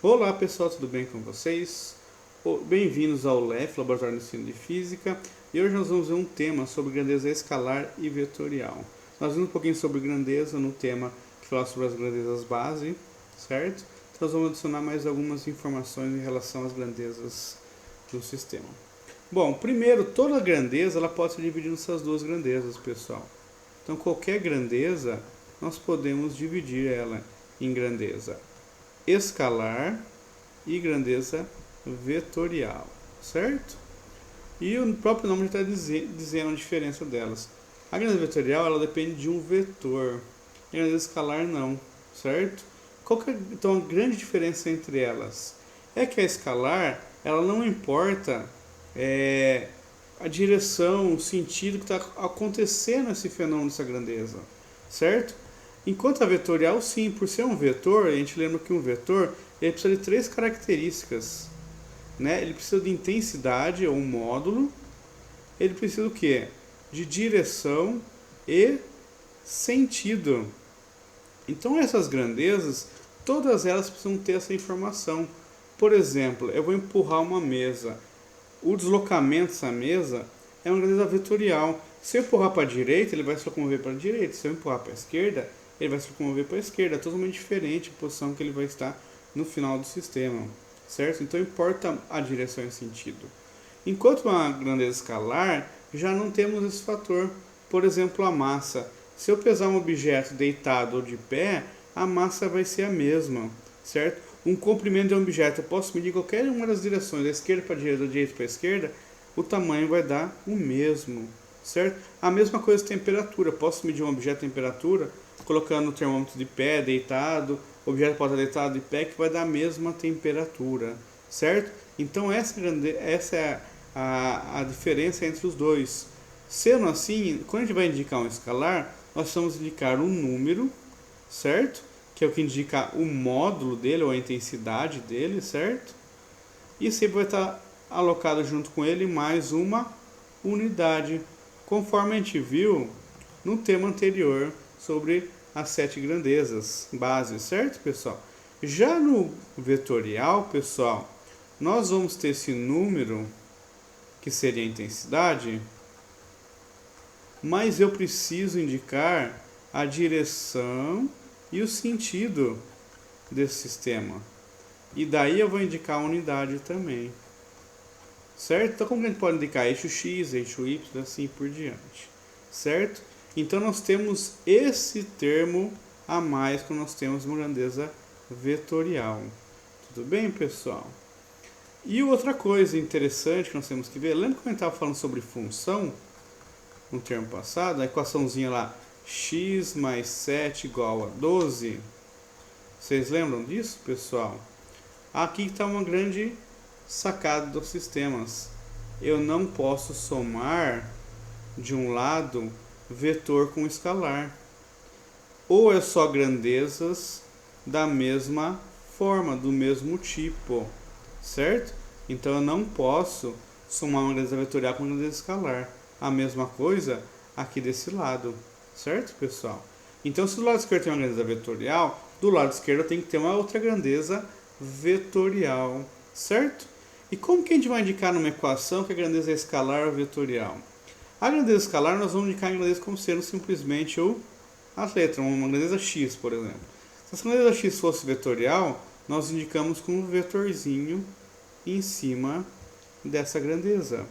Olá pessoal, tudo bem com vocês? Bem-vindos ao LEF, Laboratório de Ensino de Física, e hoje nós vamos ver um tema sobre grandeza escalar e vetorial. Nós vimos um pouquinho sobre grandeza no tema que fala sobre as grandezas base, certo? Então nós vamos adicionar mais algumas informações em relação às grandezas do sistema. Bom, primeiro, toda grandeza ela pode ser dividida nessas duas grandezas, pessoal. Então qualquer grandeza, nós podemos dividir ela em grandeza escalar e grandeza vetorial, certo? E o próprio nome já está dizendo a diferença delas. A grandeza vetorial ela depende de um vetor, a grandeza escalar não, certo? Então a grande diferença entre elas é que a escalar ela não importa a direção, o sentido que está acontecendo esse fenômeno dessa grandeza, certo? Enquanto a vetorial, sim, por ser um vetor, a gente lembra que um vetor ele precisa de três características, né? Ele precisa de intensidade ou um módulo, ele precisa do quê? De direção e sentido. Então essas grandezas, todas elas precisam ter essa informação. Por exemplo, eu vou empurrar uma mesa. O deslocamento dessa mesa é uma grandeza vetorial. Se eu empurrar para a direita, ele vai se locomover para a direita. Se eu empurrar para a esquerda, ele vai se locomover para a esquerda. É totalmente diferente a posição que ele vai estar no final do sistema, certo? Então importa a direção e sentido. Enquanto uma grandeza escalar, já não temos esse fator. Por exemplo, a massa. Se eu pesar um objeto deitado ou de pé, a massa vai ser a mesma, certo? Um comprimento de um objeto, eu posso medir qualquer uma das direções, da esquerda para a direita, da direita para a esquerda, o tamanho vai dar o mesmo, certo? A mesma coisa temperatura, eu posso medir um objeto temperatura, colocando o termômetro de pé, deitado, o objeto pode estar deitado de pé, que vai dar a mesma temperatura, certo? Então essa é a diferença entre os dois. Sendo assim, quando a gente vai indicar um escalar, nós vamos indicar um número, certo? Que é o que indica o módulo dele, ou a intensidade dele, certo? E sempre vai estar alocado junto com ele mais uma unidade, conforme a gente viu no tema anterior sobre as 7 grandezas bases, certo, pessoal? Já no vetorial, pessoal, nós vamos ter esse número, que seria a intensidade, mas eu preciso indicar a direção e o sentido desse sistema. E daí eu vou indicar a unidade também, certo? Então como a gente pode indicar eixo X, eixo Y, assim por diante, certo? Então nós temos esse termo a mais que nós temos uma grandeza vetorial. Tudo bem, pessoal? E outra coisa interessante que nós temos que ver, lembra que a gente estava falando sobre função no termo passado? A equaçãozinha lá, x mais 7 igual a 12. Vocês lembram disso, pessoal? Aqui está uma grande sacada dos sistemas. Eu não posso somar de um lado vetor com escalar. Ou é só grandezas da mesma forma, do mesmo tipo, certo? Então eu não posso somar uma grandeza vetorial com uma grandeza escalar. A mesma coisa aqui desse lado, certo, pessoal? Então se do lado esquerdo tem uma grandeza vetorial, do lado esquerdo tem que ter uma outra grandeza vetorial, certo? E como que a gente vai indicar numa equação que a grandeza é escalar ou vetorial? A grandeza escalar nós vamos indicar em grandeza como sendo simplesmente as letras, uma grandeza x, por exemplo. Se essa grandeza x fosse vetorial, nós indicamos com um vetorzinho em cima dessa grandeza,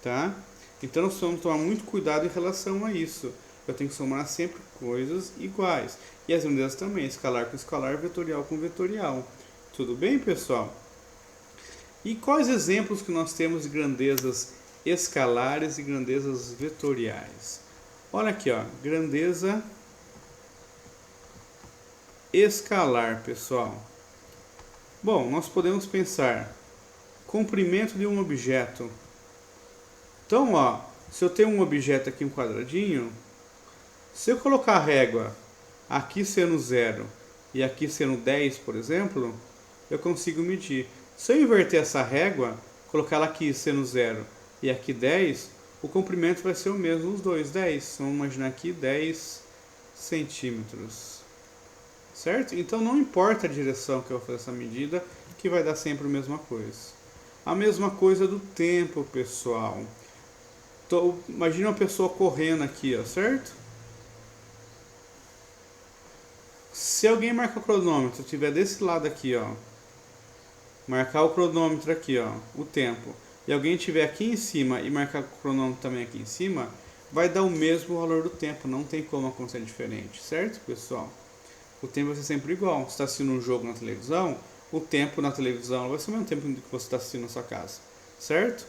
tá? Então nós precisamos tomar muito cuidado em relação a isso. Eu tenho que somar sempre coisas iguais. E as grandezas também, escalar com escalar, vetorial com vetorial. Tudo bem, pessoal? E quais exemplos que nós temos de grandezas escalares e grandezas vetoriais? Olha aqui, ó, grandeza escalar, pessoal. Bom, nós podemos pensar comprimento de um objeto. Então, ó, se eu tenho um objeto aqui, um quadradinho, se eu colocar a régua aqui sendo 0 e aqui sendo 10, por exemplo, eu consigo medir. Se eu inverter essa régua, colocar ela aqui sendo 0 e aqui 10, o comprimento vai ser o mesmo, os dois, 10. Vamos imaginar aqui 10 centímetros. certo? Então não importa a direção que eu vou fazer essa medida, que vai dar sempre a mesma coisa. A mesma coisa do tempo, pessoal. Imagina uma pessoa correndo aqui, ó, certo? Se alguém marcar o cronômetro, estiver desse lado aqui, ó, marcar o cronômetro aqui, ó, o tempo, e alguém estiver aqui em cima e marcar o cronômetro também aqui em cima, vai dar o mesmo valor do tempo, não tem como acontecer diferente, certo, pessoal? O tempo vai ser sempre igual. Você está assistindo um jogo na televisão, o tempo na televisão vai ser o mesmo tempo que você está assistindo na sua casa, certo?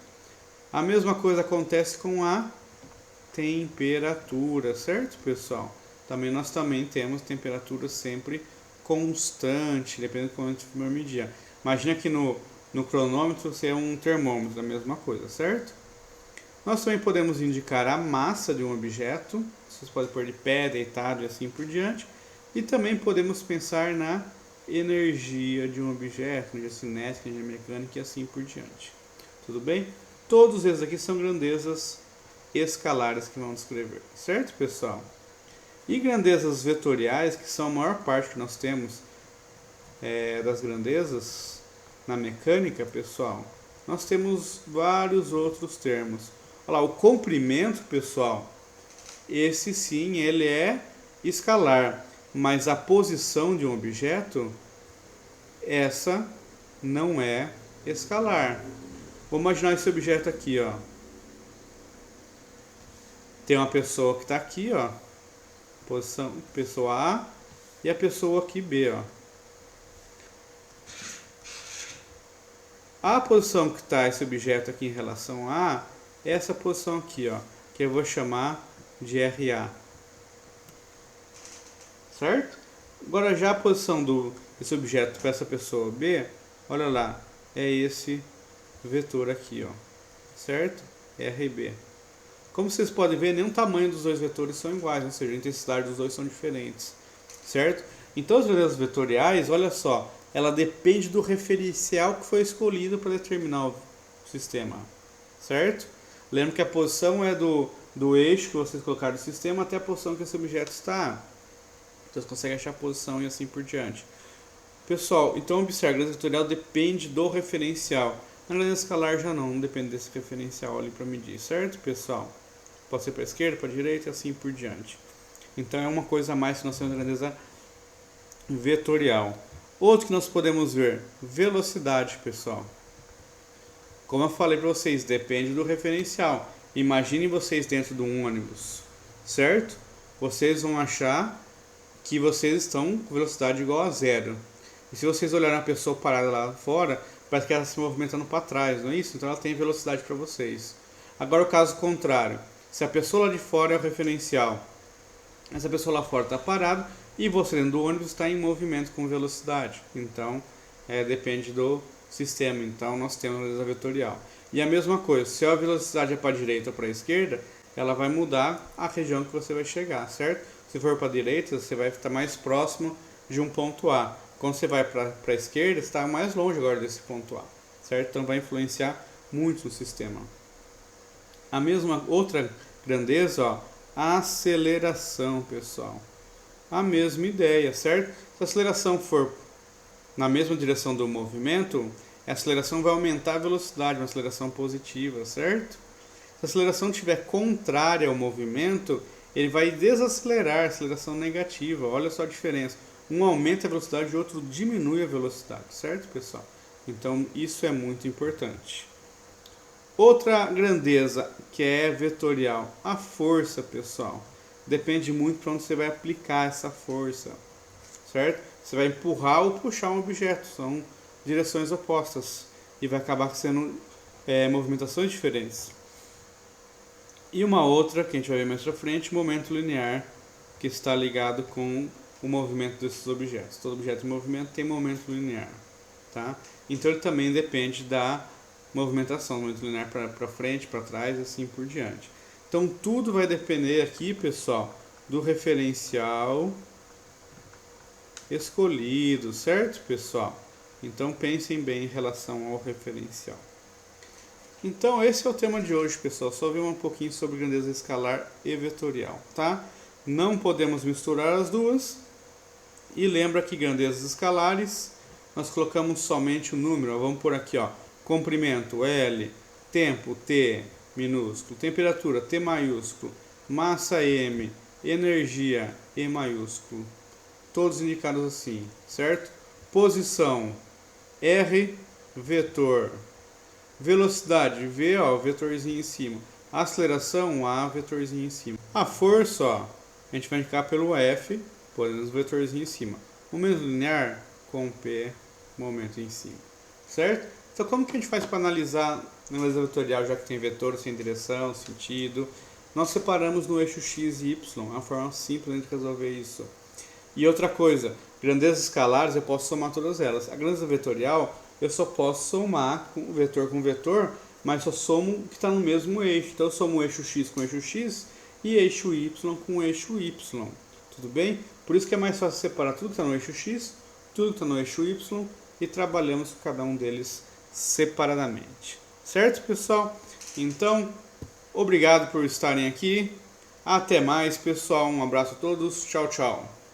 A mesma coisa acontece com a temperatura, certo, pessoal? Nós também temos temperatura sempre constante, dependendo de como a gente for medir. Imagina que no cronômetro você é um termômetro, a mesma coisa, certo? Nós também podemos indicar a massa de um objeto, vocês podem pôr de pé, deitado e assim por diante. E também podemos pensar na energia de um objeto, energia cinética, energia mecânica e assim por diante. Tudo bem? Todos esses aqui são grandezas escalares que vamos descrever, certo, pessoal? E grandezas vetoriais, que são a maior parte que nós temos das grandezas na mecânica, pessoal, nós temos vários outros termos. Olha lá, o comprimento, pessoal, esse sim, ele é escalar, mas a posição de um objeto, essa não é escalar. Vou imaginar esse objeto aqui, ó. Tem uma pessoa que está aqui, ó, posição pessoa A, e a pessoa aqui B, ó. A posição que está esse objeto aqui em relação a A é essa posição aqui, ó, que eu vou chamar de RA. Certo? Agora já a posição desse objeto para essa pessoa B, olha lá, é esse vetor aqui, ó. Certo? RB. Como vocês podem ver, nem o tamanho dos dois vetores são iguais, ou seja, a intensidade dos dois são diferentes, certo? Então as grandezas vetoriais, olha só, ela depende do referencial que foi escolhido para determinar o sistema, certo? Lembra que a posição é do eixo que vocês colocaram no sistema até a posição que esse objeto está. Então você consegue achar a posição e assim por diante. Pessoal, então observe, a grandeza vetorial depende do referencial. Na grandeza escalar já não depende desse referencial ali para medir, certo, pessoal? Pode ser para a esquerda, para a direita e assim por diante. Então é uma coisa a mais que nós temos na grandeza vetorial. Outro que nós podemos ver, velocidade, pessoal. Como eu falei para vocês, depende do referencial. Imaginem vocês dentro de um ônibus, certo? Vocês vão achar que vocês estão com velocidade igual a zero. E se vocês olharem a pessoa parada lá fora, parece que ela está se movimentando para trás, não é isso? Então ela tem velocidade para vocês. Agora o caso contrário. Se a pessoa lá de fora é o referencial, essa pessoa lá fora está parada e você dentro do ônibus está em movimento com velocidade. Então, depende do sistema. Então, nós temos a grandeza vetorial. E a mesma coisa, se a velocidade é para a direita ou para a esquerda, ela vai mudar a região que você vai chegar, certo? Se for para a direita, você vai estar mais próximo de um ponto A. Quando você vai para a esquerda, você está mais longe agora desse ponto A, certo? Então, vai influenciar muito no sistema. A mesma outra grandeza, ó, a aceleração, pessoal. A mesma ideia, certo? Se a aceleração for na mesma direção do movimento, a aceleração vai aumentar a velocidade, uma aceleração positiva, certo? Se a aceleração estiver contrária ao movimento, ele vai desacelerar, aceleração negativa. Olha só a diferença. Um aumenta a velocidade e o outro diminui a velocidade, certo, pessoal? Então, isso é muito importante. Outra grandeza que é vetorial, a força, pessoal. Depende muito para onde você vai aplicar essa força, certo? Você vai empurrar ou puxar um objeto, são direções opostas e vai acabar sendo movimentações diferentes. E uma outra, que a gente vai ver mais pra frente, momento linear, que está ligado com o movimento desses objetos. Todo objeto em movimento tem momento linear, tá? Então ele também depende da movimentação, momento linear para frente, para trás e assim por diante. Então tudo vai depender aqui, pessoal, do referencial escolhido, certo, pessoal? Então pensem bem em relação ao referencial. Então esse é o tema de hoje, pessoal. Só ver um pouquinho sobre grandeza escalar e vetorial, tá? Não podemos misturar as duas. E lembra que grandezas escalares, nós colocamos somente o número. Ó, vamos por aqui, ó, comprimento L, tempo T minúsculo, temperatura T maiúsculo, massa M, energia E maiúsculo. Todos indicados assim, certo? Posição R, vetor. Velocidade V, ó, vetorzinho em cima. Aceleração A, vetorzinho em cima. A força, ó, a gente vai indicar pelo F, podendo o vetorzinho em cima. Momento linear com P, momento em cima. Certo? Então como que a gente faz para analisar na análise vetorial, já que tem vetor sem direção, sentido? Nós separamos no eixo X e Y, é uma forma simples de resolver isso. E outra coisa, grandezas escalares eu posso somar todas elas. A grandeza vetorial eu só posso somar com vetor, mas só somo o que está no mesmo eixo. Então eu somo o eixo X com o eixo X e eixo Y com o eixo Y. Tudo bem? Por isso que é mais fácil separar tudo que está no eixo X, tudo que está no eixo Y e trabalhamos com cada um deles separadamente. Certo, pessoal? Então, obrigado por estarem aqui. Até mais, pessoal. Um abraço a todos. Tchau, tchau.